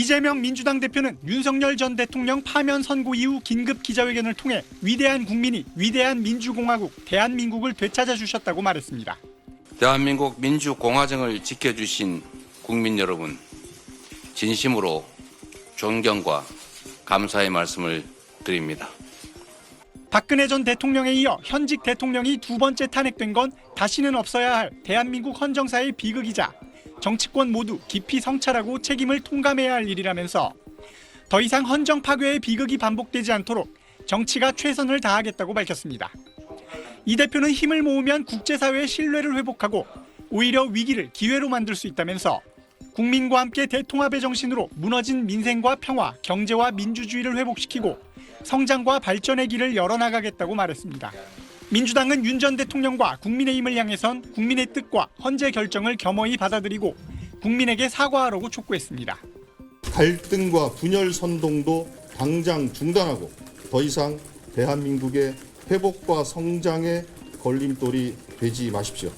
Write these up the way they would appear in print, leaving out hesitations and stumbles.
이재명 민주당 대표는 윤석열 전 대통령 파면 선고 이후 긴급 기자회견을 통해 위대한 국민이 위대한 민주공화국 대한민국을 되찾아 주셨다고 말했습니다. 대한민국 민주공화정을 지켜주신 국민 여러분, 진심으로 존경과 감사의 말씀을 드립니다. 박근혜 전 대통령에 이어 현직 대통령이 두 번째 탄핵된 건 다시는 없어야 할 대한민국 헌정사의 비극이자 정치권 모두 깊이 성찰하고 책임을 통감해야 할 일이라면서 더 이상 헌정 파괴의 비극이 반복되지 않도록 정치가 최선을 다하겠다고 밝혔습니다. 이 대표는 힘을 모으면 국제사회의 신뢰를 회복하고 오히려 위기를 기회로 만들 수 있다면서 국민과 함께 대통합의 정신으로 무너진 민생과 평화, 경제와 민주주의를 회복시키고 성장과 발전의 길을 열어나가겠다고 말했습니다. 민주당은 윤 전 대통령과 국민의힘을 향해선 국민의 뜻과 헌재 결정을 겸허히 받아들이고 국민에게 사과하라고 촉구했습니다. 갈등과 분열 선동도 당장 중단하고 더 이상 대한민국의 회복과 성장의 걸림돌이 되지 마십시오.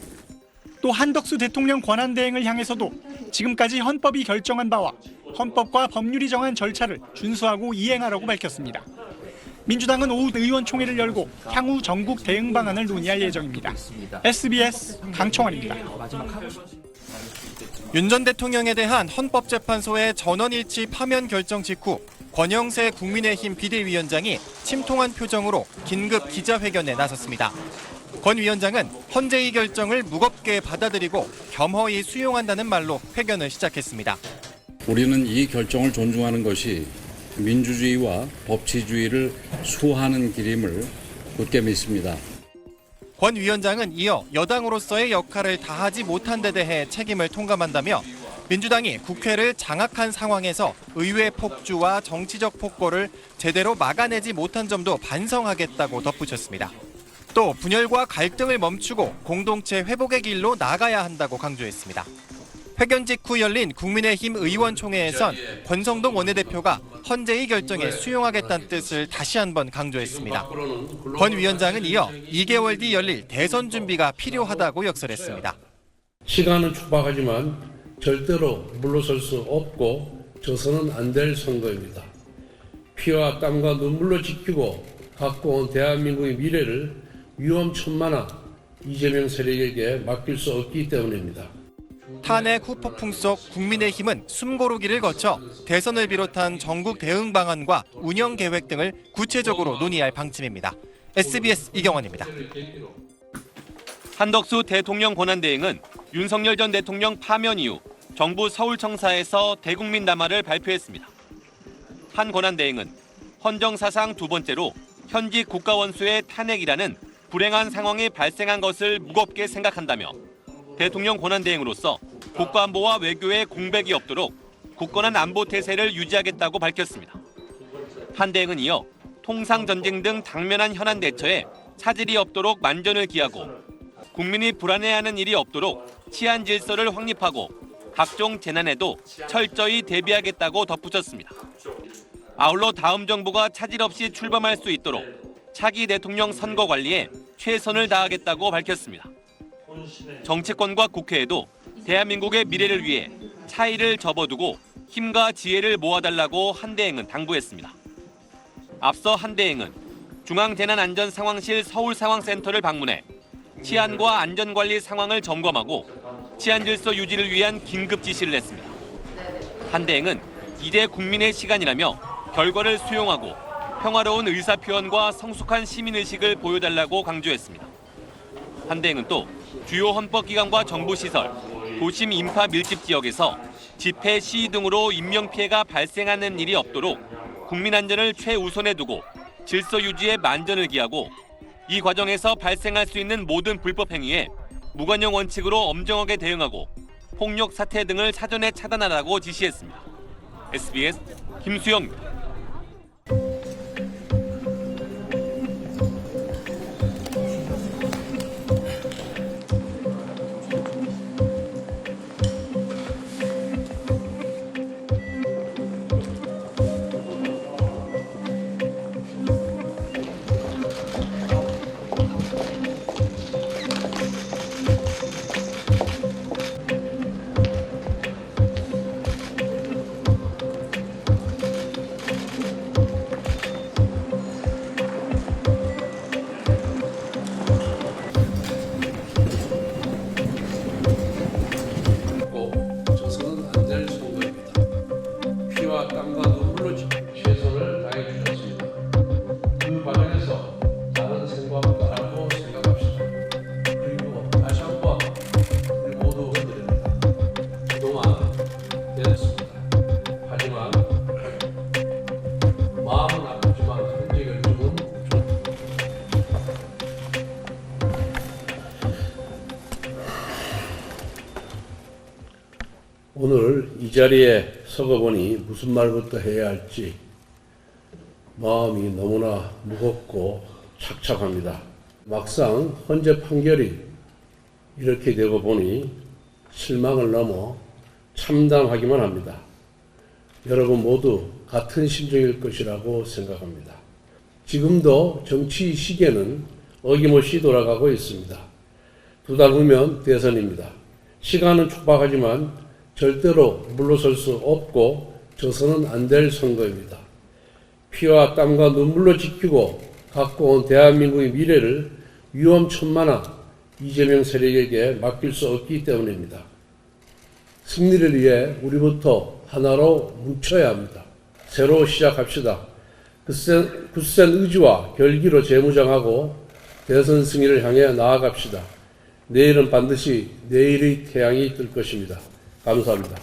또 한덕수 대통령 권한대행을 향해서도 지금까지 헌법이 결정한 바와 헌법과 법률이 정한 절차를 준수하고 이행하라고 밝혔습니다. 민주당은 오후 의원총회를 열고 향후 전국 대응 방안을 논의할 예정입니다. SBS 강청원입니다. 윤 전 대통령에 대한 헌법재판소의 전원일치 파면 결정 직후 권영세 국민의힘 비대위원장이 침통한 표정으로 긴급 기자회견에 나섰습니다. 권 위원장은 헌재의 결정을 무겁게 받아들이고 겸허히 수용한다는 말로 회견을 시작했습니다. 우리는 이 결정을 존중하는 것이 민주주의와 법치주의를 수호하는 길임을 굳게 믿습니다. 권 위원장은 이어 여당으로서의 역할을 다하지 못한 데 대해 책임을 통감한다며 민주당이 국회를 장악한 상황에서 의회 폭주와 정치적 폭거를 제대로 막아내지 못한 점도 반성하겠다고 덧붙였습니다. 또 분열과 갈등을 멈추고 공동체 회복의 길로 나가야 한다고 강조했습니다. 회견 직후 열린 국민의힘 의원총회에선 권성동 원내대표가 헌재의 결정에 수용하겠다는 뜻을 다시 한번 강조했습니다. 권 위원장은 이어 2개월 뒤 열릴 대선 준비가 필요하다고 역설했습니다. 시간은 촉박하지만 절대로 물러설 수 없고 져서는 안 될 선거입니다. 피와 땀과 눈물로 지키고 갖고 온 대한민국의 미래를 위험천만한 이재명 세력에게 맡길 수 없기 때문입니다. 탄핵 후 폭풍 속 국민의힘은 숨고르기를 거쳐 대선을 비롯한 전국 대응 방안과 운영 계획 등을 구체적으로 논의할 방침입니다. SBS 이경원입니다. 한덕수 대통령 권한대행은 윤석열 전 대통령 파면 이후 정부 서울청사에서 대국민 담화를 발표했습니다. 한 권한대행은 헌정사상 두 번째로 현직 국가원수의 탄핵이라는 불행한 상황이 발생한 것을 무겁게 생각한다며 대통령 권한대행으로서 국가안보와 외교에 공백이 없도록 굳건한 안보 태세를 유지하겠다고 밝혔습니다. 한 대행은 이어 통상전쟁 등 당면한 현안 대처에 차질이 없도록 만전을 기하고 국민이 불안해하는 일이 없도록 치안 질서를 확립하고 각종 재난에도 철저히 대비하겠다고 덧붙였습니다. 아울러 다음 정부가 차질 없이 출범할 수 있도록 차기 대통령 선거 관리에 최선을 다하겠다고 밝혔습니다. 정치권과 국회에도 대한민국의 미래를 위해 차이를 접어두고 힘과 지혜를 모아달라고 한 대행은 당부했습니다. 앞서 한 대행은 중앙재난안전상황실 서울상황센터를 방문해 치안과 안전관리 상황을 점검하고 치안 질서 유지를 위한 긴급 지시를 했습니다. 한 대행은 이제 국민의 시간이라며 결과를 수용하고 평화로운 의사표현과 성숙한 시민의식을 보여달라고 강조했습니다. 한 대행은 또 주요 헌법기관과 정부시설, 도심 인파 밀집 지역에서 집회, 시위 등으로 인명피해가 발생하는 일이 없도록 국민 안전을 최우선에 두고 질서 유지에 만전을 기하고 이 과정에서 발생할 수 있는 모든 불법 행위에 무관용 원칙으로 엄정하게 대응하고 폭력 사태 등을 사전에 차단하라고 지시했습니다. SBS 김수영입니다. 자리에 서고 보니 무슨 말부터 해야 할지 마음이 너무나 무겁고 착잡합니다. 막상 헌재 판결이 이렇게 되고 보니 실망을 넘어 참담하기만 합니다. 여러분 모두 같은 심정일 것이라고 생각합니다. 지금도 정치 시계는 어김없이 돌아가고 있습니다. 2달 후면 대선입니다. 시간은 촉박하지만 절대로 물러설 수 없고 져서는 안 될 선거입니다. 피와 땀과 눈물로 지키고 갖고 온 대한민국의 미래를 위험천만한 이재명 세력에게 맡길 수 없기 때문입니다. 승리를 위해 우리부터 하나로 뭉쳐야 합니다. 새로 시작합시다. 굳센 의지와 결기로 재무장하고 대선 승리를 향해 나아갑시다. 내일은 반드시 내일의 태양이 뜰 것입니다. 감사합니다.